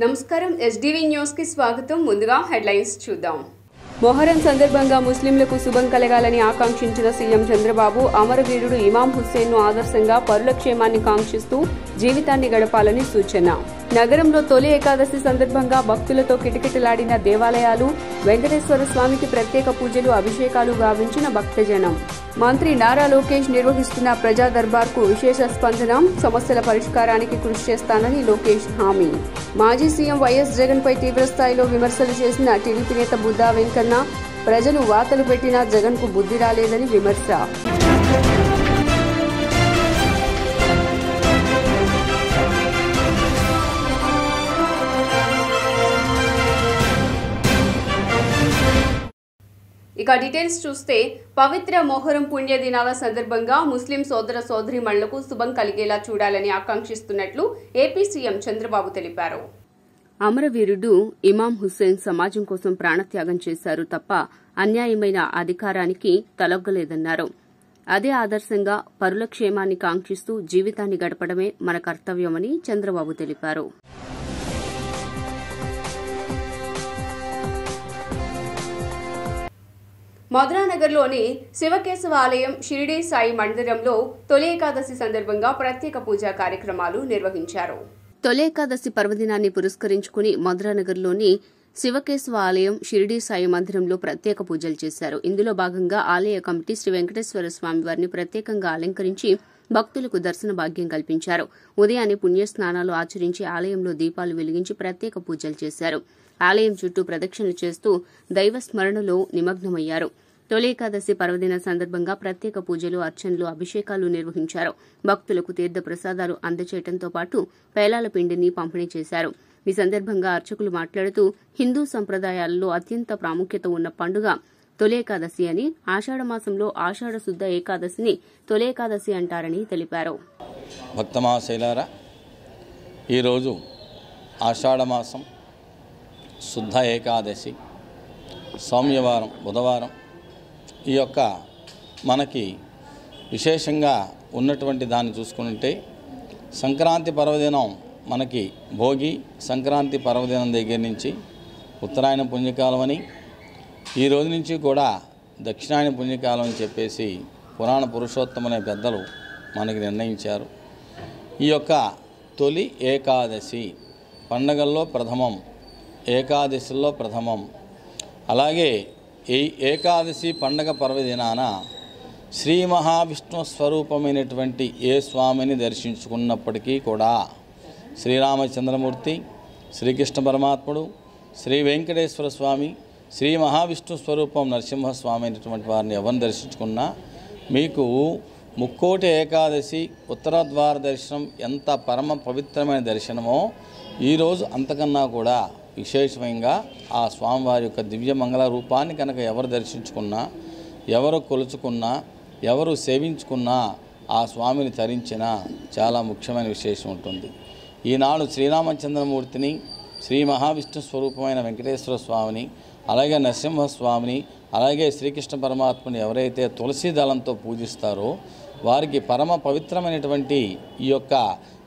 నమస్కారం SDV news కి స్వాగతం. ముందుగా హెడ్లైన్స్ చూద్దాం. మొహరం సందర్భంగా ముస్లింలకు శుభం కలగాలని ఆకాంక్షించిన సీఎం చంద్రబాబు అమరవీరుడు ఇమాం హుస్సేన్ ను ఆదర్శంగా పరుల క్షేమాన్ని కాంక్షిస్తూ జీవితాన్ని గడపాలని సూచన. నగరంలో తొలి ఏకాదశి సందర్భంగా భక్తులతో కిటకిటలాడిన దేవాలయాలు, వెంకటేశ్వర స్వామికి ప్రత్యేక పూజలు, అభిషేకాలు గావించిన భక్తజనం. మంత్రి నారా లోకేష్ నిర్వహిస్తున్న ప్రజా దర్బార్కు విశేష స్పందన, సమస్యల పరిష్కారానికి కృషి చేస్తానని లోకేష్ హామీ. మాజీ సీఎం వైఎస్ జగన్ పై తీవ్రస్థాయిలో విమర్శలు చేసిన టీడీపీ నేత బుద్దా వెంకన్న, ప్రజలు వాతలు పెట్టినా జగన్ కు బుద్ధి రాలేదని విమర్శ. ఇక డీటెయిల్స్ చూస్తే, పవిత్ర మొహరం పుణ్యదినాల సందర్భంగా ముస్లిం సోదర సోదరీమణులకు శుభం కలిగేలా చూడాలని ఆకాంక్షిస్తున్నట్లు ఏపీ సీఎం చంద్రబాబు తెలిపారు. అమరవీరుడు ఇమాం హుస్సేన్ సమాజం కోసం ప్రాణత్యాగం చేశారు తప్ప అన్యాయమైన అధికారానికి తలొగ్గలేదన్నారు. అదే ఆదర్శంగా పరుల క్షేమాన్ని కాంక్షిస్తూ జీవితాన్ని గడపడమే మన కర్తవ్యమని చంద్రబాబు తెలిపారు. మధురానగర్లోని శివకేశవ ఆలయం షిరిడీ సాయి మందిరంలో తొలి ఏకాదశి సందర్భంగా ప్రత్యేక పూజా కార్యక్రమాలు నిర్వహించారు. తొలి ఏకాదశి పర్వదినాన్ని పురస్కరించుకుని మధురానగర్లోని శివకేశవ ఆలయం షిరిడీ సాయి మందిరంలో ప్రత్యేక పూజలు చేశారు. ఇందులో భాగంగా ఆలయ కమిటీ శ్రీ వెంకటేశ్వర స్వామి వారిని ప్రత్యేకంగా అలంకరించి భక్తులకు దర్శన భాగ్యం కల్పించారు. ఉదయాన్నే పుణ్యస్నానాలు ఆచరించి ఆలయంలో దీపాలు వెలిగించి ప్రత్యేక పూజలు చేశారు. ఆలయం చుట్టూ ప్రదక్షిణలు చేస్తూ దైవ స్మరణలో నిమగ్నమయ్యారు. తొలి ఏకాదశి పర్వదిన సందర్భంగా ప్రత్యేక పూజలు, అర్చనలు, అభిషేకాలు నిర్వహించారు. భక్తులకు తీర్థ ప్రసాదాలు అందచేయడంతో పాటు పేలాల పిండిని పంపిణీ చేశారు. ఈ సందర్భంగా అర్చకులు మాట్లాడుతూ, హిందూ సంప్రదాయాలలో అత్యంత ప్రాముఖ్యత ఉన్న పండుగ తొలి ఏకాదశి అని, ఆషాఢమాసంలో ఆషాఢ శుద్ధ ఏకాదశిని తొలి ఏకాదశి అంటారని తెలిపారు. భక్తమహాశైలారా, ఈరోజు ఆషాఢమాసం శుద్ధ ఏకాదశి సోమవారం, బుధవారం. ఈ యొక్క మనకి విశేషంగా ఉన్నటువంటి దాన్ని చూసుకుంటే, సంక్రాంతి పర్వదినం మనకి భోగి, సంక్రాంతి పర్వదినం దగ్గర నుంచి ఉత్తరాయణ పుణ్యకాలం అని, ఈ రోజు నుంచి కూడా దక్షిణాయన పుణ్యకాలం అని చెప్పేసి పురాణ పురుషోత్తమనే పెద్దలు మనకి నిర్ణయించారు. ఈ యొక్క తొలి ఏకాదశి పండగల్లో ప్రథమం, ఏకాదశిలో ప్రథమం. అలాగే ఈ ఏకాదశి పండగ పర్వదినాన శ్రీ మహావిష్ణు స్వరూపమైనటువంటి ఏ స్వామిని దర్శించుకున్నప్పటికీ కూడా శ్రీరామచంద్రమూర్తి, శ్రీకృష్ణ పరమాత్ముడు, శ్రీ వెంకటేశ్వర స్వామి, శ్రీ మహావిష్ణు స్వరూపం నరసింహస్వామి అయినటువంటి వారిని ఎవరిని దర్శించుకున్నా మీకు ముక్కోటి ఏకాదశి ఉత్తరద్వార దర్శనం ఎంత పరమ పవిత్రమైన దర్శనమో, ఈరోజు అంతకన్నా కూడా విశేషంగా ఆ స్వామివారి యొక్క దివ్య మంగళ రూపాన్ని కనుక ఎవరు దర్శించుకున్నా, ఎవరు కొలుచుకున్నా, ఎవరు సేవించుకున్నా ఆ స్వామిని తరించినా చాలా ముఖ్యమైన విశేషం ఉంటుంది. ఈనాడు శ్రీరామచంద్రమూర్తిని, శ్రీ మహావిష్ణు స్వరూపమైన వెంకటేశ్వర స్వామిని, అలాగే నరసింహస్వామిని, అలాగే శ్రీకృష్ణ పరమాత్మని ఎవరైతే తులసి దళంతో పూజిస్తారో వారికి పరమ పవిత్రమైనటువంటి ఈ యొక్క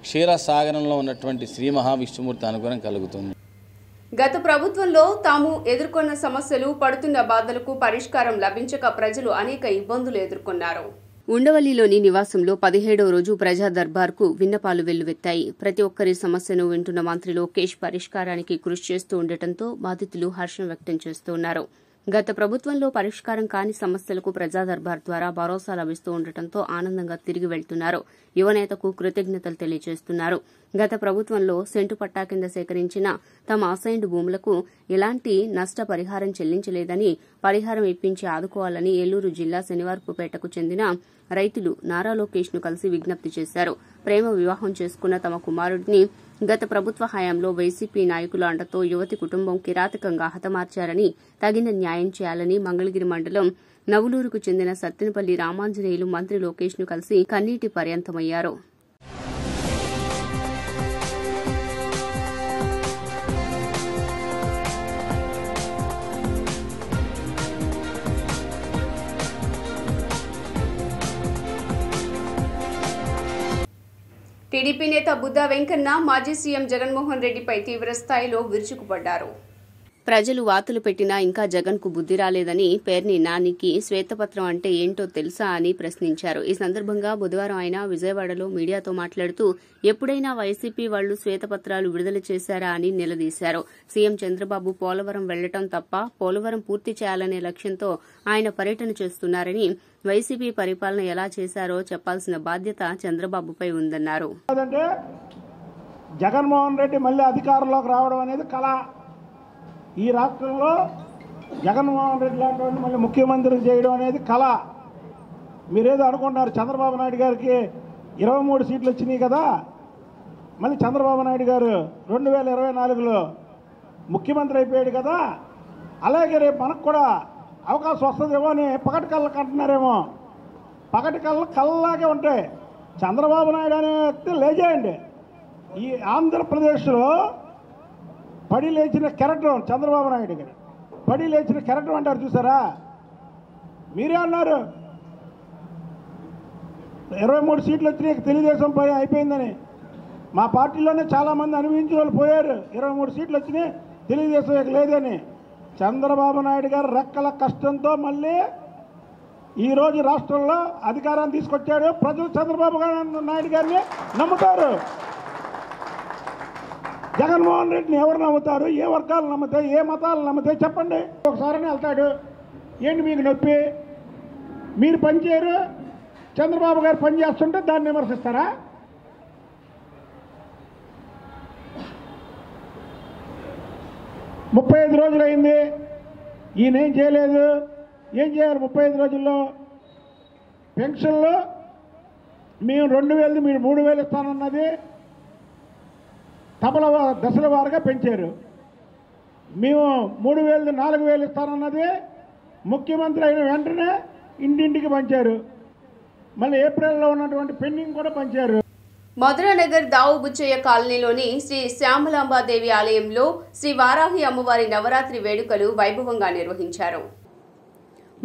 క్షీరసాగరంలో ఉన్నటువంటి శ్రీ మహావిష్ణుమూర్తి అనుగ్రహం కలుగుతుంది. గత ప్రభుత్వంలో తాము ఎదుర్కొన్న సమస్యలు, పడుతున్న బాధలకు పరిష్కారం లభించక ప్రజలు అనేక ఇబ్బందులు ఎదుర్కొన్నారు. ఉండవల్లిలోని నివాసంలో 17వ రోజు ప్రజా దర్బార్కు విన్నపాలు వెల్లువెత్తాయి. ప్రతి ఒక్కరి సమస్యను వింటున్న మంత్రి లోకేష్ పరిష్కారానికి కృషి చేస్తూ ఉండటంతో బాధితులు హర్షం వ్యక్తం చేస్తున్నారు. గత ప్రభుత్వంలో పరిష్కారం కాని సమస్యలకు ప్రజా దర్బార్ ద్వారా భరోసా లభిస్తూ ఉండటంతో ఆనందంగా తిరిగి వెళ్తున్నారు. యువనేతకు కృతజ్ఞతలు తెలియజేస్తున్నారు. గత ప్రభుత్వంలో సెంటు పట్టా కింద సేకరించిన తమ అసైన్డ్ భూములకు ఎలాంటి నష్టపరిహారం చెల్లించలేదని, పరిహారం ఇప్పించి ఆదుకోవాలని ఏలూరు జిల్లా శనివారపుపేటకు చెందిన రైతులు నారా లోకేష్ ను కలిసి విజ్ఞప్తి చేశారు. ప్రేమ వివాహం చేసుకున్న తమ కుమారుడిని గత ప్రభుత్వ హయాంలో వైసీపీ నాయకుల అండతో యువతి కుటుంబం కిరాతకంగా హతమార్చారని, తగిన న్యాయం చేయాలని మంగళగిరి మండలం నవులూరుకు చెందిన సత్తెనపల్లి రామాంజనేయులు మంత్రి లోకేష్ ను కలిసి కన్నీటి పర్యంతమయ్యారు. టీడీపీ నేత బుద్దా వెంకన్న మాజీ సీఎం జగన్మోహన్ రెడ్డిపై తీవ్ర స్థాయిలో విరుచుకుపడ్డారు. ప్రజలు వాతులు పెట్టినా ఇంకా జగన్కు బుద్ధి రాలేదని పేర్ని నానికి శ్వేతపత్రం అంటే ఏంటో తెలుసా అని ప్రశ్నించారు. ఈ సందర్భంగా బుధవారం ఆయన విజయవాడలో మీడియాతో మాట్లాడుతూ ఎప్పుడైనా వైసీపీ వాళ్లు శ్వేతపత్రాలు విడుదల చేశారా అని నిలదీశారు. సీఎం చంద్రబాబు పోలవరం వెళ్లటం తప్ప పోలవరం పూర్తి చేయాలనే లక్ష్యంతో ఆయన పర్యటన చేస్తున్నారని, వైసీపీ పరిపాలన ఎలా చేశారో చెప్పాల్సిన బాధ్యత చంద్రబాబుపై ఉందన్నారు. జగన్మోహన్ రెడ్డి మళ్లీ అధికారంలోకి రావడం అనేది కళ. ఈ రాష్ట్రంలో జగన్మోహన్ రెడ్డి లాంటి మళ్ళీ ముఖ్యమంత్రి చేయడం అనేది కళ. మీరేదో అనుకుంటున్నారు, చంద్రబాబు నాయుడు గారికి 23 సీట్లు వచ్చినాయి కదా, మళ్ళీ చంద్రబాబు నాయుడు గారు 2024లో ముఖ్యమంత్రి అయిపోయాడు కదా, అలాగే రేపు మనకు కూడా అవకాశం వస్తుందేమో అని పగటి కళ్ళకి అంటున్నారేమో. పగటి కళ్ళలాగే ఉంటాయి. చంద్రబాబు నాయుడు అనే వ్యక్తి లేజేయండి. ఈ ఆంధ్రప్రదేశ్లో పడి లేచిన కెరటం చంద్రబాబు నాయుడు గారు. పడి లేచిన కెరటం అంటారు చూసారా, మీరే అన్నారు 23 సీట్లు వచ్చినాయి తెలుగుదేశం అయిపోయిందని. మా పార్టీలోనే చాలామంది అనుభవించిన వాళ్ళు పోయారు. 23 సీట్లు వచ్చినాయి తెలుగుదేశం లేదని. చంద్రబాబు నాయుడు గారు రెక్కల కష్టంతో మళ్ళీ ఈరోజు రాష్ట్రంలో అధికారాన్ని తీసుకొచ్చాడు. ప్రజలు చంద్రబాబు నాయుడు గారిని నమ్ముతారు. జగన్మోహన్ రెడ్డిని ఎవరు నమ్ముతారు? ఏ వర్గాలు నమ్ముతాయి? ఏ మతాలు నమ్ముతాయి? చెప్పండి. ఒకసారి వెళ్తాడు, ఏంటి మీకు నొప్పి? మీరు పనిచేయరు, చంద్రబాబు గారు పని చేస్తుంటే దాన్ని విమర్శిస్తారా? ముప్పై 35 రోజులు అయింది, ఈయన ఏం చేయలేదు. ఏం చేయాలి 35 రోజుల్లో? పెన్షన్లో మేము 2000 మీరు 3000 ఇస్తానన్నది తపల దశల వారుగా పెంచారు. మేము 3000 4000 ఇస్తానన్నది ముఖ్యమంత్రి అయిన వెంటనే ఇంటింటికి పంచారు. మళ్ళీ ఏప్రిల్లో ఉన్నటువంటి పెండింగ్ కూడా పంచారు. మధురానగర్ దావు బుచ్చయ్య కాలనీలోని శ్రీ శ్యామలాంబాదేవి ఆలయంలో శ్రీ వారాహి అమ్మవారి నవరాత్రి వేడుకలు వైభవంగా నిర్వహించారు.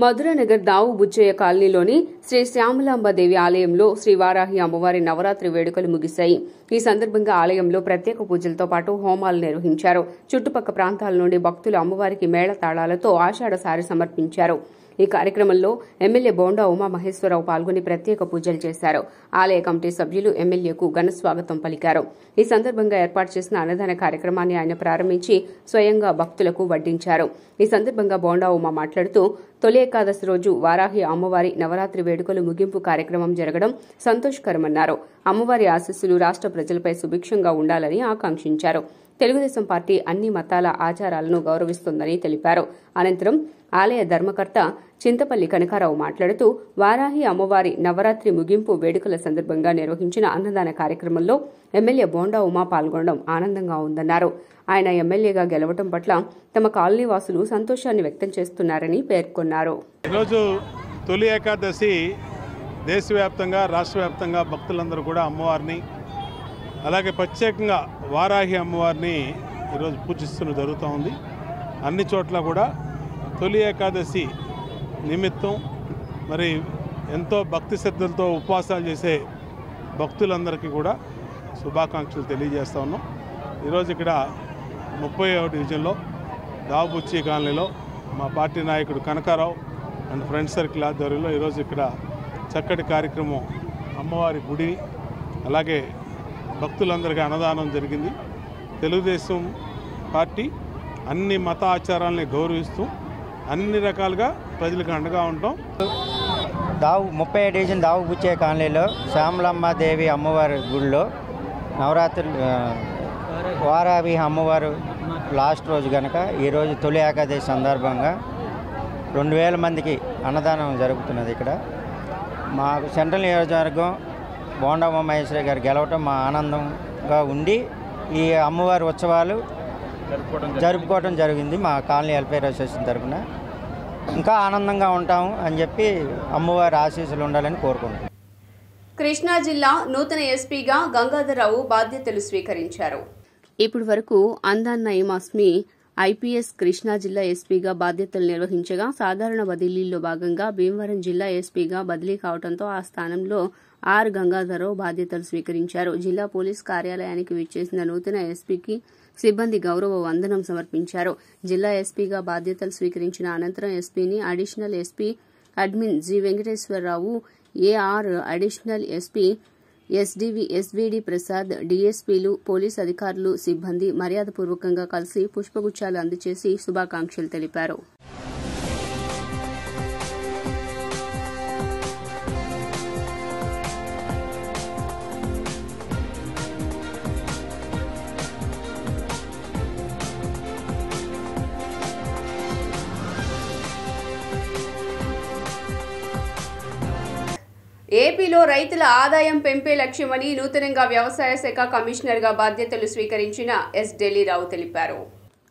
మధురానగర్ దావు బుచ్చయ్య కాలనీలోని శ్రీ శ్యామలాంబాదేవి ఆలయంలో శ్రీ వారాహి అమ్మవారి నవరాత్రి వేడుకలు ముగిశాయి. ఈ సందర్భంగా ఆలయంలో ప్రత్యేక పూజలతో పాటు హోమాలు నిర్వహించారు. చుట్టుపక్కల ప్రాంతాల నుండి భక్తులు అమ్మవారికి మేళతాళాలతో ఆషాఢ సారి సమర్పించారు. ఈ కార్యక్రమంలో ఎమ్మెల్యే బోండా ఉమామహేశ్వరరావు పాల్గొని ప్రత్యేక పూజలు చేశారు. ఆలయ కమిటీ సభ్యులు ఎమ్మెల్యేకు ఘన స్వాగతం పలికారు. ఈ సందర్భంగా ఏర్పాటు చేసిన అన్నదాన కార్యక్రమాన్ని ఆయన ప్రారంభించి స్వయంగా భక్తులకు వడ్డించారు. ఈ సందర్భంగా బోండా ఉమా మాట్లాడుతూ తొలి ఏకాదశి రోజు వారాహి అమ్మవారి నవరాత్రి వేడుకలు ముగింపు కార్యక్రమం జరగడం సంతోషకరమన్నారు. అమ్మవారి ఆశీస్సులు రాష్ట్ర ప్రజలపై సుభిక్షంగా ఉండాలని ఆకాంక్షించారు. తెలుగుదేశం పార్టీ అన్ని మతాల ఆచారాలను గౌరవిస్తోందని తెలిపారు. అనంతరం ఆలయ ధర్మకర్త చింతపల్లి కనకారావు మాట్లాడుతూ వారాహి అమ్మవారి నవరాత్రి ముగింపు వేడుకల సందర్భంగా నిర్వహించిన అన్నదాన కార్యక్రమంలో ఎమ్మెల్యే బోండా ఉమా పాల్గొనడం ఆనందంగా ఉందన్నారు. ఆయన ఎమ్మెల్యేగా గెలవడం పట్ల తమ కాలనీ వాసులు సంతోషాన్ని వ్యక్తం చేస్తున్నారని పేర్కొన్నారు. ఈరోజు తొలి ఏకాదశి దేశవ్యాప్తంగా రాష్ట్ర వ్యాప్తంగా భక్తులందరూ కూడా అమ్మవారిని, అలాగే ప్రత్యేకంగా వారాహి అమ్మవారిని ఈరోజు పూజిస్తున్న జరుగుతూ ఉంది. అన్ని చోట్ల కూడా తొలి ఏకాదశి నిమిత్తం మరి ఎంతో భక్తి శ్రద్ధలతో ఉపవాసాలు చేసే భక్తులందరికీ కూడా శుభాకాంక్షలు తెలియజేస్తూ ఉన్నాం. ఈరోజు ఇక్కడ 30వ డివిజన్లో దావుబుచ్చి కాలనీలో మా పార్టీ నాయకుడు కనకారావు అండ్ ఫ్రెండ్ సర్కిల్ ఆధ్వర్యంలో ఈరోజు ఇక్కడ చక్కటి కార్యక్రమం అమ్మవారి గుడి అలాగే భక్తులందరికీ అన్నదానం జరిగింది. తెలుగుదేశం పార్టీ అన్ని మత ఆచారాలని గౌరవిస్తూ అన్ని రకాలుగా ప్రజలకు అండగా ఉంటాం. 30వ డివిజన్ దావుబుచ్చే కాలనీలో శ్యామలాంబాదేవి అమ్మవారి గుడిలో నవరాత్రి వారాహి అమ్మవారు లాస్ట్ రోజు కనుక ఈరోజు తొలి ఏకాదశి సందర్భంగా 2000 మందికి అన్నదానం జరుగుతున్నది. ఇక్కడ మాకు సెంట్రల్ నియోజకవర్గం బోండా ఉమామహేశ్వర గారు గెలవటం మా ఆనందంగా ఉండి ఈ అమ్మవారి ఉత్సవాలు జరుపుకోవడం జరిగింది. మా కాలనీ వెల్ఫేర్ అసోసియేషన్ తరఫున ఇంకా ఆనందంగా ఉంటాము అని చెప్పి అమ్మవారి ఆశీస్సులు ఉండాలని కోరుకుంటున్నాం. కృష్ణా జిల్లా నూతన ఎస్పీగా గంగాధరరావు బాధ్యతలు స్వీకరించారు. ఇప్పటి వరకు అందాన్న ఇమాస్మి ఐపీఎస్ కృష్ణా జిల్లా ఎస్పీగా బాధ్యతలు నిర్వహించగా సాధారణ బదిలీల్లో భాగంగా భీమవరం జిల్లా ఎస్పీగా బదిలీ కావడంతో ఆ స్థానంలో ఆర్ గంగాధరరావు బాధ్యతలు స్వీకరించారు. జిల్లా పోలీస్ కార్యాలయానికి విచ్చేసిన నూతన ఎస్పీకి సిబ్బంది గౌరవ వందనం సమర్పించారు. జిల్లా ఎస్పీగా బాధ్యతలు స్వీకరించిన అనంతరం ఎస్పీని additional SP admin G Venkateswararao, AR additional SP SVD Prasad, డీఎస్పీలు, పోలీస్ అధికారులు, సిబ్బంది మర్యాదపూర్వకంగా కలిసి పుష్పగుచ్చాలు అందజేసి శుభాకాంక్షలు తెలిపారు. ఏపీలో రైతుల ఆదాయం పెంపే లక్ష్యమని నూతనంగా వ్యవసాయ శాఖ కమిషనర్గా బాధ్యతలు స్వీకరించిన ఎస్ ఢిల్లీరావు తెలిపారు.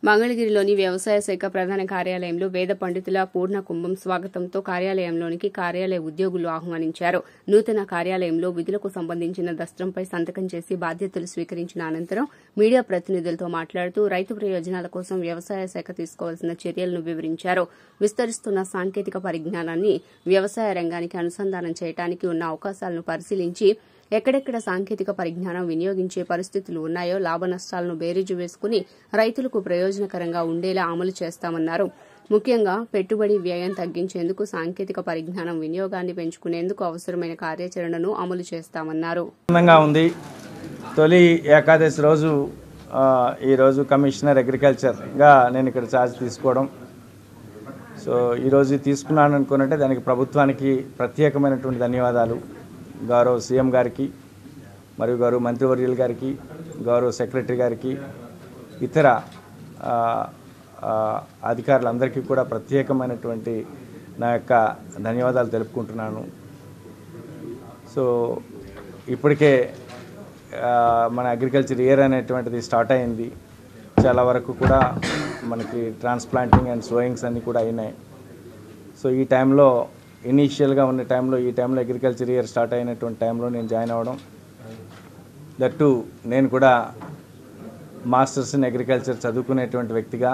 మంగళగిరిలోని వ్యవసాయ శాఖ ప్రధాన కార్యాలయంలో వేద పండితుల పూర్ణ కుంభం స్వాగతంతో కార్యాలయంలోనికి కార్యాలయ ఉద్యోగులు ఆహ్వానించారు. నూతన కార్యాలయంలో విధులకు సంబంధించిన దస్త్రంపై సంతకం చేసి బాధ్యతలు స్వీకరించిన అనంతరం మీడియా ప్రతినిధులతో మాట్లాడుతూ రైతు ప్రయోజనాల కోసం వ్యవసాయ శాఖ తీసుకోవాల్సిన చర్యలను వివరించారు. విస్తరిస్తున్న సాంకేతిక పరిజ్ఞానాన్ని వ్యవసాయ రంగానికి అనుసంధానం చేయడానికి ఉన్న అవకాశాలను పరిశీలించి ఎక్కడెక్కడ సాంకేతిక పరిజ్ఞానం వినియోగించే పరిస్థితులు ఉన్నాయో లాభ నష్టాలను బేరీజు వేసుకుని రైతులకు ప్రయోజనకరంగా ఉండేలా అమలు చేస్తామన్నారు. ముఖ్యంగా పెట్టుబడి వ్యయం తగ్గించేందుకు సాంకేతిక పరిజ్ఞానం వినియోగాన్ని పెంచుకునేందుకు అవసరమైన కార్యాచరణను అమలు చేస్తామన్నారు. తొలి ఏకాదశి రోజు ఈరోజు కమిషనర్ అగ్రికల్చర్గా నేను ఇక్కడ ఛార్జ్ తీసుకోవడం. సో ఈరోజు తీసుకున్నాను అనుకున్నట్టే దానికి ప్రభుత్వానికి ప్రత్యేకమైనటువంటి ధన్యవాదాలు. గౌరవ సీఎం గారికి మరియు గౌరవ మంత్రివర్యుల గారికి, గౌరవ సెక్రటరీ గారికి, ఇతర అధికారులందరికీ కూడా ప్రత్యేకమైనటువంటి నా యొక్క ధన్యవాదాలు తెలుపుకుంటున్నాను. సో ఇప్పటికే మన అగ్రికల్చర్ ఇయర్ అనేటువంటిది స్టార్ట్ అయింది. చాలా వరకు కూడా మనకి ట్రాన్స్ప్లాంటింగ్ అండ్ సోయింగ్స్ అన్నీ కూడా అయినాయి. సో ఈ టైంలో ఇనీషియల్గా ఉన్న టైంలో ఈ టైంలో అగ్రికల్చర్ ఇయర్ స్టార్ట్ అయినటువంటి టైంలో నేను జాయిన్ అవ్వడం, దట్టు నేను కూడా మాస్టర్స్ ఇన్ అగ్రికల్చర్ చదువుకునేటువంటి వ్యక్తిగా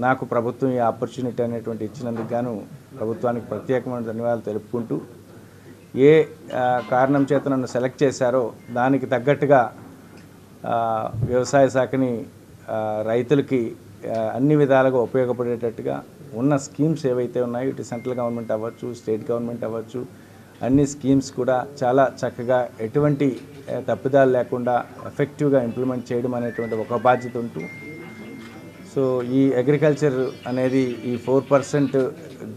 నాకు ప్రభుత్వం ఈ ఆపర్చునిటీ అనేటువంటి ఇచ్చినందుకు గాను ప్రభుత్వానికి ప్రత్యేకమైన ధన్యవాదాలు తెలుపుకుంటూ, ఏ కారణం చేత నన్ను సెలెక్ట్ చేశారో దానికి తగ్గట్టుగా వ్యవసాయ శాఖని రైతులకి అన్ని విధాలుగా ఉపయోగపడేటట్టుగా ఉన్న స్కీమ్స్ ఏవైతే ఉన్నాయో, ఇటు సెంట్రల్ గవర్నమెంట్ అవ్వచ్చు, స్టేట్ గవర్నమెంట్ అవ్వచ్చు, అన్ని స్కీమ్స్ కూడా చాలా చక్కగా ఎటువంటి తప్పిదాలు లేకుండా ఎఫెక్టివ్గా ఇంప్లిమెంట్ చేయడం అనేటువంటి ఒక బాధ్యత ఉంటూ, సో ఈ అగ్రికల్చర్ అనేది ఈ 4%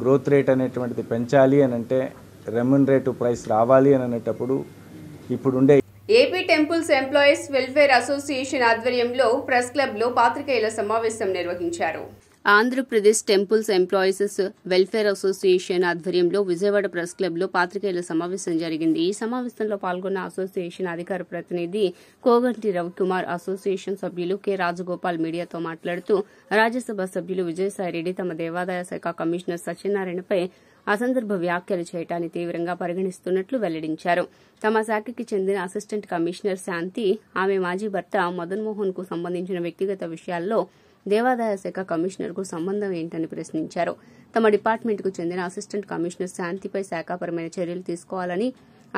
గ్రోత్ రేట్ అనేటువంటిది పెంచాలి అని అంటే, రెమ్యునరేటివ్ ప్రైస్ రావాలి అని అనేటప్పుడు ఇప్పుడుండే AP temples employees welfare association ఆధ్వర్యంలో ప్రెస్ క్లబ్లో పాత్రికేయుల సమావేశం నిర్వహించారు. Andhra Pradesh temples employees welfare association ఆధ్వర్యంలో విజయవాడ ప్రెస్ క్లబ్లో పాత్రికేయుల సమావేశం జరిగింది. ఈ సమావేశంలో పాల్గొన్న అసోసియేషన్ అధికార ప్రతినిధి కోగంటి రవికుమార్, అసోసియేషన్ సభ్యులు కె రాజగోపాల్ మీడియాతో మాట్లాడుతూ, రాజ్యసభ సభ్యులు విజయసాయిరెడ్డి తమ దేవాదాయ శాఖ కమిషనర్ సత్యనారాయణపై అసందర్భ వ్యాఖ్యలు చేయడాన్ని తీవ్రంగా పరిగణిస్తున్నట్లు వెల్లడించారు. తమ శాఖకి చెందిన అసిస్టెంట్ కమిషనర్ శాంతి, ఆమె మాజీ భర్త మదన్ మోహన్ కు సంబంధించిన వ్యక్తిగత విషయాల్లో దేవాదాయ శాఖ కమిషనర్ కు సంబంధం ఏంటని ప్రశ్నించారు. తమ డిపార్ట్మెంట్ కు చెందిన అసిస్టెంట్ కమిషనర్ శాంతిపై శాఖాపరమైన చర్యలు తీసుకోవాలని,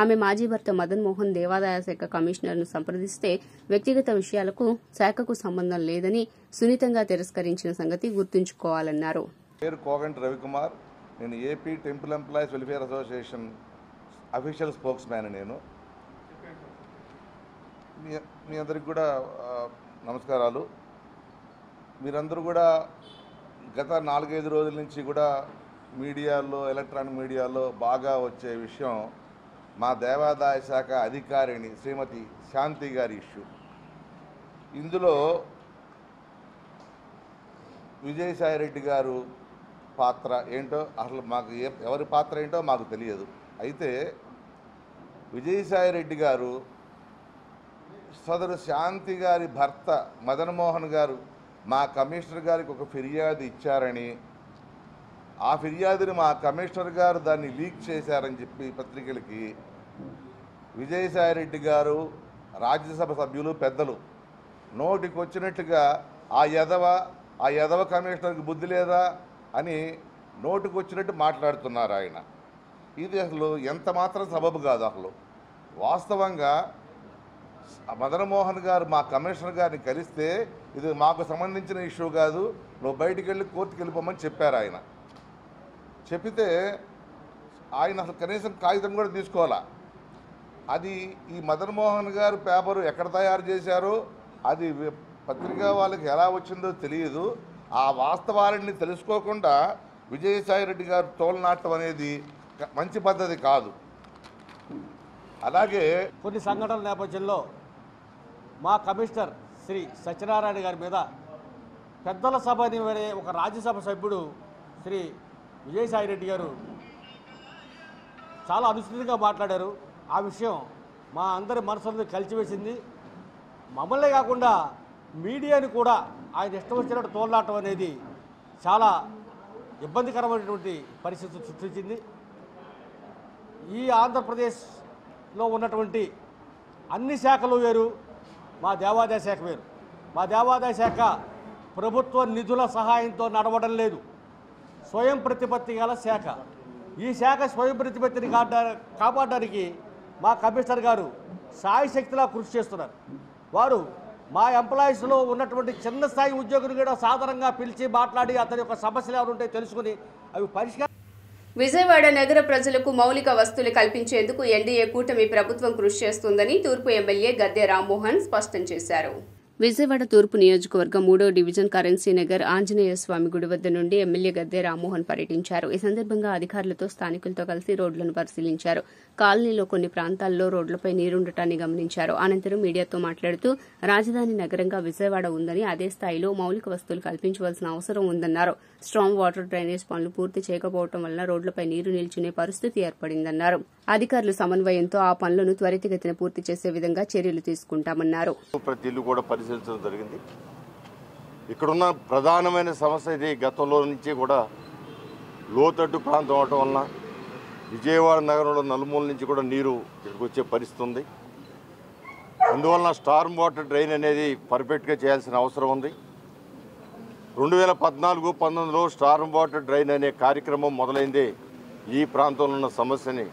ఆమె మాజీ భర్త మదన్ మోహన్ దేవాదాయ శాఖ కమిషనర్ ను సంప్రదిస్తే వ్యక్తిగత విషయాలకు శాఖకు సంబంధం లేదని సున్నితంగా తిరస్కరించిన సంగతి గుర్తుంచుకోవాలన్నారు. నేను AP temple employees welfare association official spokes man. నేను మీ అందరికి కూడా నమస్కారాలు. మీరందరూ కూడా గత 4-5 రోజుల నుంచి కూడా మీడియాలో, ఎలక్ట్రానిక్ మీడియాలో బాగా వచ్చే విషయం మా దేవాదాయ శాఖ అధికారిని శ్రీమతి శాంతి గారి ఇష్యూ. ఇందులో విజయసాయిరెడ్డి గారు పాత్ర ఏంటో అసలు మాకు ఎవరి పాత్ర ఏంటో మాకు తెలియదు. అయితే విజయసాయిరెడ్డి గారు సదరు శాంతి గారి భర్త మదన్ మోహన్ గారు మా కమిషనర్ గారికి ఒక ఫిర్యాదు ఇచ్చారని, ఆ ఫిర్యాదుని మా కమిషనర్ గారు దాన్ని లీక్ చేశారని చెప్పి పత్రికలకి విజయసాయిరెడ్డి గారు, రాజ్యసభ సభ్యులు, పెద్దలు నోటికి వచ్చినట్టుగా ఆ ఆ యదవ కమిషనర్కి బుద్ధి లేదా అని నోటుకు వచ్చినట్టు మాట్లాడుతున్నారు ఆయన. ఇది అసలు ఎంత మాత్రం సబబు కాదు. అసలు వాస్తవంగా మదన్మోహన్ గారు మా కమిషనర్ గారిని కలిస్తే ఇది మాకు సంబంధించిన ఇష్యూ కాదు, నువ్వు బయటికి వెళ్ళి కోర్టుకి వెళ్ళిపోమని చెప్పారు ఆయన. చెప్పితే ఆయన అసలు కనీసం కాగితం కూడా తీసుకోవాలా. అది ఈ మదన్మోహన్ గారు పేపరు ఎక్కడ తయారు చేశారో అది పత్రికా వాళ్ళకి ఎలా వచ్చిందో తెలియదు. ఆ వాస్తవాలని తెలుసుకోకుండా విజయసాయిరెడ్డి గారు తోలనాటం అనేది మంచి పద్ధతి కాదు. అలాగే కొన్ని సంఘటనల నేపథ్యంలో మా కమిషనర్ శ్రీ సత్యనారాయణ గారి మీద పెద్దల సభని ఒక రాజ్యసభ సభ్యుడు శ్రీ విజయసాయిరెడ్డి గారు చాలా అనుచితంగా మాట్లాడారు. ఆ విషయం మా అందరి మనసులను కలిచివేసింది. మమ్మల్నే కాకుండా మీడియాని కూడా ఆయన ఇష్టం వచ్చినట్టు తోలనాటం అనేది చాలా ఇబ్బందికరమైనటువంటి పరిస్థితి సృష్టించింది. ఈ ఆంధ్రప్రదేశ్లో ఉన్నటువంటి అన్ని శాఖలు వేరు, మా దేవాదాయ శాఖ వేరు. మా దేవాదాయ శాఖ ప్రభుత్వ నిధుల సహాయంతో నడవడం లేదు, స్వయం ప్రతిపత్తి గల శాఖ. ఈ శాఖ స్వయం ప్రతిపత్తిని కాపాడడానికి మా కమిషనర్ గారు సాయశక్తిలా కృషి చేస్తున్నారు. వారు మా ఎంప్లాయీస్లో ఉన్నటువంటి చిన్న స్థాయి ఉద్యోగులు కూడా సాధారణంగా పిలిచి మాట్లాడి అతని యొక్క సమస్యలు ఏమైనా ఉంటే తెలుసుకుని అవి పరిష్కారం. విజయవాడ నగర ప్రజలకు మౌలిక వసతులు కల్పించేందుకు ఎన్డీఏ కూటమి ప్రభుత్వం కృషి చేస్తుందని తూర్పు ఎమ్మెల్యే గద్దె రామ్మోహన్ స్పష్టం చేశారు. విజయవాడ తూర్పు నియోజకవర్గం 3వ డివిజన్ కరెన్సీ నగర్ ఆంజనేయ స్వామి గుడి వద్ద నుండి ఎమ్మెల్యే గద్దె రామ్మోహన్ పర్యటించారు. ఈ సందర్భంగా అధికారులతో స్థానికులతో కలిసి రోడ్లను పరిశీలించారు. కాలనీలో కొన్ని ప్రాంతాల్లో రోడ్లపై నీరుండటాన్ని గమనించారు. అనంతరం మీడియాతో మాట్లాడుతూ రాజధాని నగరంగా విజయవాడ ఉందని, అదే స్థాయిలో మౌలిక వసతులు కల్పించవలసిన అవసరం ఉందన్నారు. స్ట్రాంగ్ వాటర్ డ్రైనేజ్ పనులు పూర్తి చేయకపోవడం వల్ల రోడ్లపై నీరు నిల్చునే పరిస్థితి ఏర్పడిందన్నారు. అధికారుల సమన్వయంతో ఆ పనులను త్వరితగతిన పూర్తి చేసే విధంగా చర్యలు తీసుకుంటామన్నారు. ప్రతి ఇల్లు కూడా పరిశీలించడం జరిగింది. ఇక్కడున్న ప్రధానమైన సమస్య ఇది. గతంలో నుంచి కూడా లోతట్టు ప్రాంతం అవటం వలన విజయవాడ నగరంలో నలుమూల నుంచి కూడా నీరు ఇక్కడికి వచ్చే పరిస్థితి ఉంది. అందువలన స్టార్మ్ వాటర్ డ్రైన్ అనేది పర్ఫెక్ట్గా చేయాల్సిన అవసరం ఉంది. 2014-19లో స్టార్మ్ వాటర్ డ్రైన్ అనే కార్యక్రమం మొదలైందే ఈ ప్రాంతంలో ఉన్న సమస్యని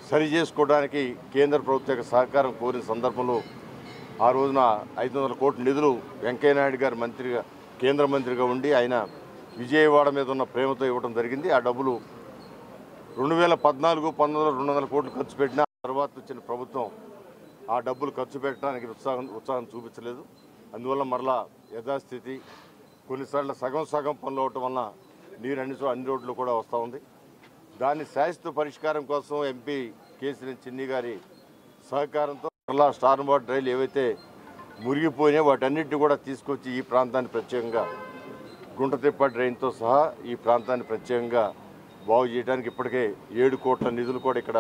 సరి చేసుకోవడానికి కేంద్ర ప్రభుత్వ సహకారం కోరిన సందర్భంలో ఆ రోజున 500 కోట్ల నిధులు వెంకయ్యనాయుడు గారు మంత్రిగా కేంద్ర మంత్రిగా ఉండి ఆయన విజయవాడ మీద ఉన్న ప్రేమతో ఇవ్వడం జరిగింది. ఆ డబ్బులు 2014-19లో 200 కోట్లు ఖర్చు పెట్టిన తర్వాత వచ్చిన ప్రభుత్వం ఆ డబ్బులు ఖర్చు పెట్టడానికి ఉత్సాహం చూపించలేదు. అందువల్ల మరలా యథాస్థితి కొన్నిసార్లు సగం పనులు అవటం వలన నీరు అన్ని రోడ్లు కూడా వస్తూ ఉంది. దాన్ని శాశ్వత పరిష్కారం కోసం ఎంపీ కేసీఆర్ చిన్ని గారి సహకారంతో మరలా స్టార్మ్ వాటర్ డ్రైన్లు ఏవైతే మురిగిపోయినాయో వాటన్నిటిని కూడా తీసుకొచ్చి ఈ ప్రాంతాన్ని ప్రత్యేకంగా గుంటతిప్ప డ్రైన్తో సహా ఈ ప్రాంతాన్ని ప్రత్యేకంగా బాగు చేయడానికి ఇప్పటికే 7 కోట్ల నిధులు కూడా ఇక్కడ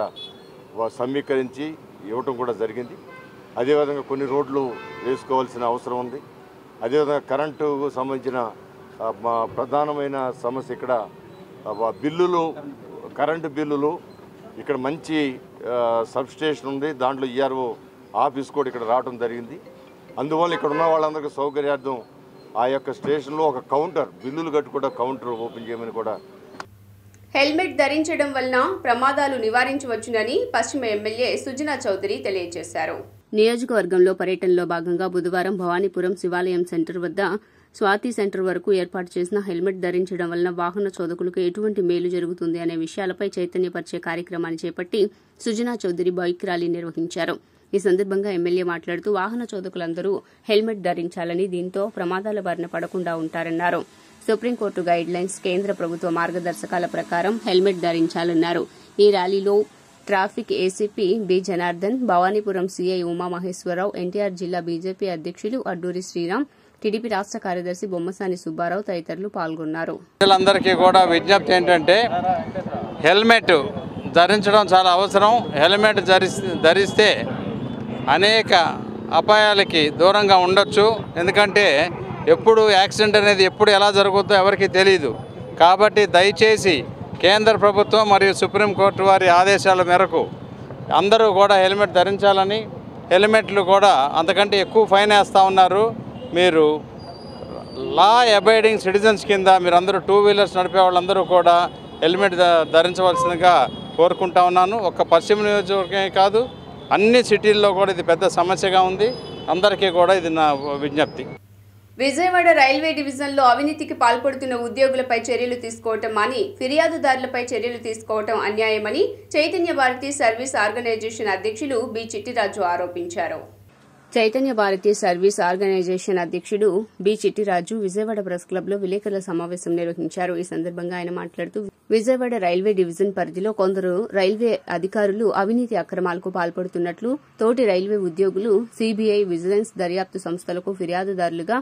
సమీకరించి ఇవ్వటం కూడా జరిగింది. అదేవిధంగా కొన్ని రోడ్లు వేసుకోవాల్సిన అవసరం ఉంది. అదేవిధంగా కరెంటుకు సంబంధించిన ప్రధానమైన సమస్య ఇక్కడ కరెంటు బిల్లులు. ఇక్కడ మంచి సబ్స్టేషన్ ఉంది, దాంట్లో ఈఆర్ఓ ఆఫీస్ కూడా ఇక్కడ రావడం జరిగింది. అందువల్ల ఇక్కడ ఉన్న వాళ్ళందరికీ సౌకర్యార్థం ఆ యొక్క స్టేషన్లో ఒక కౌంటర్, బిల్లులు కట్టుకుంటే కౌంటర్ ఓపెన్ చేయమని కూడా. హెల్మెట్ ధరించడం వలన ప్రమాదాలు నివారించవచ్చునని పశ్చిమ ఎమ్మెల్యే సుజనా చౌదరి తెలియజేశారు. నియోజకవర్గంలో పర్యటనలో భాగంగా బుధవారం భవానీపురం శివాలయం సెంటర్ వద్ద స్వాతి సెంటర్ వరకు ఏర్పాటు చేసిన హెల్మెట్ ధరించడం వలన వాహన చోదకులకు ఎటువంటి మేలు జరుగుతుంది అనే విషయాలపై చైతన్యపరిచే కార్యక్రమాన్ని చేపట్టి సుజనా చౌదరి బైక్ ర్యాలీ నిర్వహించారు. ఈ సందర్భంగా ఎమ్మెల్యే మాట్లాడుతూ వాహన చోదకులందరూ హెల్మెట్ ధరించాలని, దీంతో ప్రమాదాల బారిన పడకుండా ఉంటారన్నారు. సుప్రీంకోర్టు గైడ్ లైన్స్, కేంద్ర ప్రభుత్వ మార్గదర్శకాల ప్రకారం హెల్మెట్ ధరించాలన్నారు. ఈ ర్యాలీలో traffic ACP B Janardhan, Bhavanipuram CI Umamaheswararao, NTR జిల్లా బీజేపీ అధ్యక్షులు అడ్డూరి శ్రీరామ్, టీడీపీ రాష్ట్ర కార్యదర్శి బొమ్మసాని సుబ్బారావు తదితరులు పాల్గొన్నారు. ప్రజలందరికీ కూడా విజ్ఞప్తి ఏంటంటే హెల్మెట్ ధరించడం చాలా అవసరం. హెల్మెట్ ధరిస్తే అనేక అపాయాలకి దూరంగా ఉండొచ్చు. ఎందుకంటే ఎప్పుడు యాక్సిడెంట్ అనేది ఎప్పుడు ఎలా జరుగుతుందో ఎవరికి తెలియదు. కాబట్టి దయచేసి కేంద్ర ప్రభుత్వం మరియు సుప్రీంకోర్టు వారి ఆదేశాల మేరకు అందరూ కూడా హెల్మెట్ ధరించాలని, హెల్మెట్లు కూడా అంతకంటే ఎక్కువ ఫైన్ వేస్తూ ఉన్నారు. మీరు లా అబైడింగ్ సిటిజన్స్ కింద మీరందరూ 2 వీలర్స్ నడిపే వాళ్ళందరూ కూడా హెల్మెట్ ధరించవలసిందిగా కోరుకుంటా ఉన్నాను. ఒక్క పశ్చిమ నియోజకవర్గమే కాదు, అన్ని సిటీల్లో కూడా ఇది పెద్ద సమస్యగా ఉంది. అందరికీ కూడా ఇది నా విజ్ఞప్తి. విజయవాడ రైల్వే డివిజన్లో అవినీతికి పాల్పడుతున్న ఉద్యోగులపై చర్యలు తీసుకోవటం అని, ఫిర్యాదుదారులపై చర్యలు తీసుకోవటం అన్యాయమని చైతన్య భారతి సర్వీస్ ఆర్గనైజేషన్ అధ్యక్షులు బి చిట్టిరాజు ఆరోపించారు. చైతన్య భారతి సర్వీస్ ఆర్గనైజేషన్ అధ్యక్షుడు B Chittiraju Vijayawada press club లో విలేకరుల సమావేశం నిర్వహించారు. ఈ సందర్భంగా ఆయన మాట్లాడుతూ విజయవాడ రైల్వే డివిజన్ పరిధిలో కొందరు రైల్వే అధికారులు అవినీతి అక్రమాలకు పాల్పడుతున్నట్లు, తోటి రైల్వే ఉద్యోగులు సిబిఐ, విజిలెన్స్ దర్యాప్తు సంస్థలకు ఫిర్యాదుదారులుగా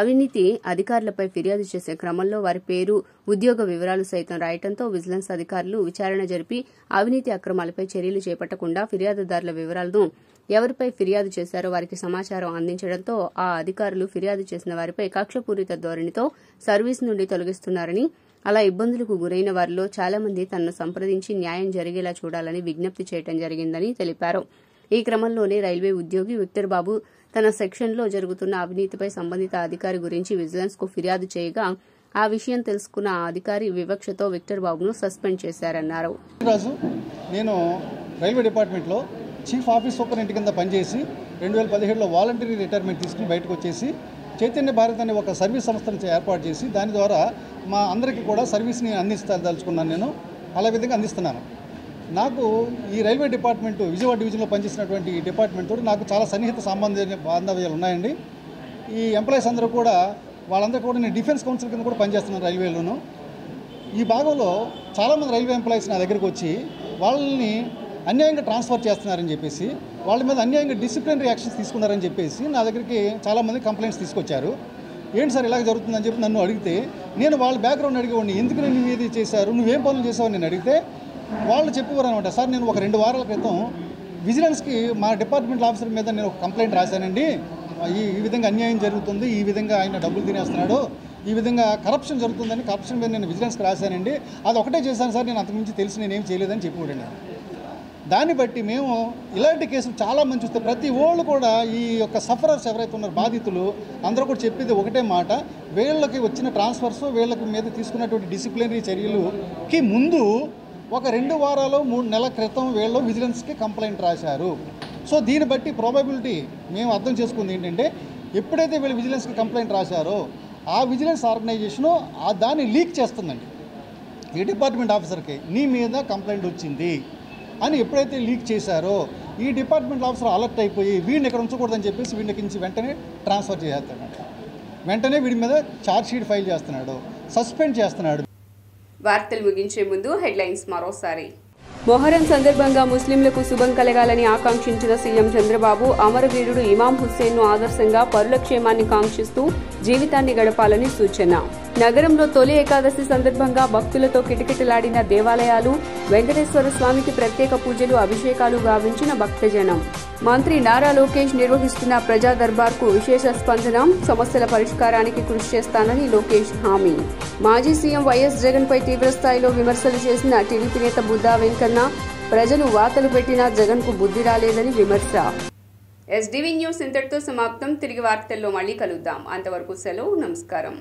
అవినీతి అధికారులపై ఫిర్యాదు చేసే క్రమంలో వారి పేరు, ఉద్యోగ వివరాలు సైతం రాయటంతో విజిలెన్స్ అధికారులు విచారణ జరిపి అవినీతి అక్రమాలపై చర్యలు చేపట్టకుండా ఫిర్యాదుదారుల వివరాలను ఎవరిపై ఫిర్యాదు చేశారో వారికి సమాచారం అందించడంతో ఆ అధికారులు ఫిర్యాదు చేసిన వారిపై కక్షపూరిత ధోరణితో సర్వీస్ నుండి తొలగిస్తున్నారని, అలా ఇబ్బందులకు గురైన వారిలో చాలా మంది తనను సంప్రదించి న్యాయం జరిగేలా చూడాలని విజ్ఞప్తి చేయడం జరిగిందని తెలిపారు. ఈ క్రమంలోనే రైల్వే ఉద్యోగి విక్టర్ బాబు తన సెక్షన్లో జరుగుతున్న అవినీతిపై సంబంధిత అధికారి గురించి విజిలెన్స్ కు ఫిర్యాదు చేయగా ఆ విషయం తెలుసుకున్న ఆ అధికారి వివక్షతో విక్టర్ బాబును సస్పెండ్ చేశారన్నారు. నేను రైల్వే డిపార్ట్మెంట్లో చీఫ్ ఆఫీస్ సూపరింటెండెంట్ కింద పనిచేసి 2017లో వాలంటరీ రిటైర్మెంట్ తీసుకుని బయటకు వచ్చేసి చైతన్య భారత్ అనే ఒక సర్వీస్ సంస్థను ఏర్పాటు చేసి దాని ద్వారా మా అందరికీ కూడా సర్వీస్ని అందించదలుచుకున్నాను. నేను అలా విధంగా అందిస్తున్నాను. నాకు ఈ రైల్వే డిపార్ట్మెంటు విజయవాడ డివిజన్లో పనిచేసినటువంటి ఈ డిపార్ట్మెంట్తో నాకు చాలా సన్నిహిత బాంధవ్యాలు ఉన్నాయండి. ఈ ఎంప్లాయీస్ అందరూ కూడా వాళ్ళందరూ కూడా నేను డిఫెన్స్ కౌన్సిల్ కింద కూడా పనిచేస్తున్నాను రైల్వేలోను. ఈ భాగంలో చాలామంది రైల్వే ఎంప్లాయీస్ నా దగ్గరికి వచ్చి వాళ్ళని అన్యాయంగా ట్రాన్స్ఫర్ చేస్తున్నారని చెప్పేసి, వాళ్ళ మీద అన్యాయంగా డిసిప్లినరీ యాక్షన్స్ తీసుకున్నారని చెప్పేసి నా దగ్గరికి చాలామంది కంప్లైంట్స్ తీసుకొచ్చారు. ఏంటి సార్ ఇలాగ జరుగుతుందని చెప్పి నన్ను అడిగితే, నేను వాళ్ళ బ్యాక్గ్రౌండ్ అడిగేవాడిని, ఎందుకు నేను ఇది చేశారు, నువ్వేం పనులు చేసావని నేను అడిగితే వాళ్ళు చెప్పేవారు అనమాట. సార్ నేను ఒక 2 వారాల క్రితం విజిలెన్స్కి మా డిపార్ట్మెంట్ ఆఫీసర్ మీద నేను ఒక కంప్లైంట్ రాశానండి, ఈ విధంగా అన్యాయం జరుగుతుంది, ఈ విధంగా ఆయన డబ్బులు తినేస్తున్నాడు, ఈ విధంగా కరప్షన్ జరుగుతుందని కరప్షన్ మీద నేను విజిలెన్స్కి రాశానండి, అది ఒకటే చేశాను సార్, నేను అంతకుమించి తెలిసి నేనేం చేయలేదని చెప్పిపోయాను. దాన్ని బట్టి మేము ఇలాంటి కేసులు చాలామంది చూస్తే ప్రతి ఓళ్ళు కూడా ఈ యొక్క సఫరర్స్ ఎవరైతే ఉన్నారో బాధితులు అందరూ కూడా చెప్పేది ఒకటే మాట, వీళ్ళకి వచ్చిన ట్రాన్స్ఫర్స్, వీళ్ళకి మీద తీసుకున్నటువంటి డిసిప్లినరీ చర్యలుకి ముందు ఒక 2 వారాలు 3 నెలల క్రితం వీళ్ళు విజిలెన్స్కి కంప్లైంట్ రాశారు. సో దీన్ని బట్టి ప్రాబబిలిటీ మేము అర్థం చేసుకుంది ఏంటంటే, ఎప్పుడైతే వీళ్ళు విజిలెన్స్కి కంప్లైంట్ రాశారో ఆ విజిలెన్స్ ఆర్గనైజేషను దాన్ని లీక్ చేస్తుందండి ఈ డిపార్ట్మెంట్ ఆఫీసర్కి, నీ మీద కంప్లైంట్ వచ్చింది అని ఎప్పుడైతే లీక్ చేశారో ఈ డిపార్ట్మెంట్ ఆఫీసర్ అలర్ట్ అయిపోయి వీడిని ఇక్కడ ఉంచకూడదని చెప్పేసి వీడికి నుంచి వెంటనే ట్రాన్స్ఫర్ చేస్తున్నాడు, వెంటనే వీడి మీద ఛార్జ్ షీట్ ఫైల్ చేస్తున్నాడు, సస్పెండ్ చేస్తున్నాడు. వార్తలు ముగించే ముందు హెడ్లైన్స్ మరోసారి. మొహరం సందర్భంగా ముస్లింలకు శుభం కలగాలని ఆకాంక్షించిన సీఎం చంద్రబాబు అమరవీరుడు ఇమాం హుస్సేన్ ను ఆదర్శంగా పరుల క్షేమాన్ని కాంక్షిస్తూ జీవితాన్ని గడపాలని సూచన. నగరంలో తొలి ఏకాదశి సందర్భంగా భక్తులతో కిటకిటలాడిన దేవాలయాలు, వెంకటేశ్వర స్వామికి ప్రత్యేక పూజలు, అభిషేకాలు గావించిన భక్తజనం. మంత్రి నారా లోకేష్ నిర్వహిస్తున్న ప్రజా దర్బార్కు విశేష స్పందన, సమస్యల పరిష్కారానికి కృషి చేస్తానని లోకేష్ హామీ. మాజీ సీఎం వైఎస్ జగన్ పై తీవ్రస్థాయిలో విమర్శలు చేసిన టీడీపీ నేత బుద్దా వెంకన్న, ప్రజలు వాతలు పెట్టినా జగన్ కు బుద్ధి రాలేదని విమర్శ. ఎస్డీవీ న్యూస్ ఇంతటితో సమాప్తం. తిరిగి వార్తల్లో మళ్ళీ కలుద్దాం. అంతవరకు సెలవు. నమస్కారం.